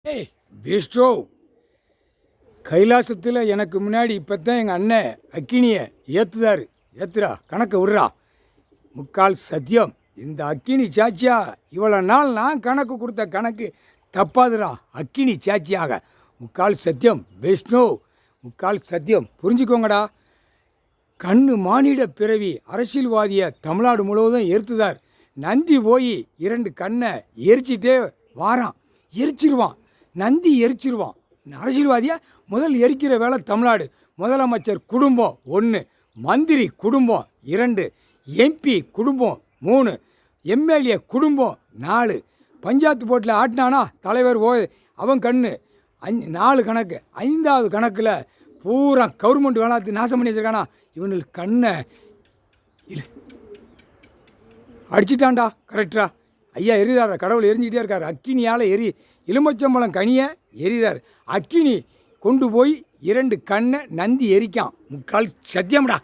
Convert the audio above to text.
ஏய் பிஸ்ட்ரோ, கைலாசத்தில் எனக்கு முன்னாடி இப்போ தான் எங்கள் அண்ணன் அக்கினியை ஏற்றுதாரு. ஏற்றுறா கணக்கை விட்றா. முக்கால் சத்தியம் இந்த அக்கினி சாட்சியா இவ்வளோ நாள் நான் கணக்கு கொடுத்த கணக்கு தப்பாதுடா. அக்கினி சாட்சியாக முக்கால் சத்தியம் விஷ்ணு, முக்கால் சத்தியம் புரிஞ்சுக்கோங்கடா. கண்ணு மானிட பிறவி அரசியல்வாதியை தமிழ்நாடு முழுவதும் எரித்துதார். நந்தி போய் 2 கண்ணை எரிச்சிட்டே வாரான், எரிச்சிருவான். நந்தி எரிச்சிருவான். அரசியல்வாதியை முதல் எரிக்கிற வேலை தமிழ்நாடு. முதலமைச்சர் குடும்பம் 1, மந்திரி குடும்பம் 2, எம்பி குடும்பம் 3, எம்எல்ஏ குடும்பம் 4. பஞ்சாயத்து போட்டில் ஆட்டினானா தலைவர் அவன் கண்ணு 4 கணக்கு. 5வது கணக்கில் பூரா கவர்மெண்ட் வேணாத்து நாசம் பண்ணி வச்சிருக்கானா, இவனுக்கு கண்ணை அடிச்சிட்டான்டா. கரெக்டா ஐயா எரிதார கடவுள் எரிஞ்சிக்கிட்டே இருக்கார். அக்கினியால் எலுமிச்சம்பழம் கனியை எரிதார். அக்கினி கொண்டு போய் 2 கண்ணை நந்தி எரிக்கான். முக்கால் சத்தியம்டா.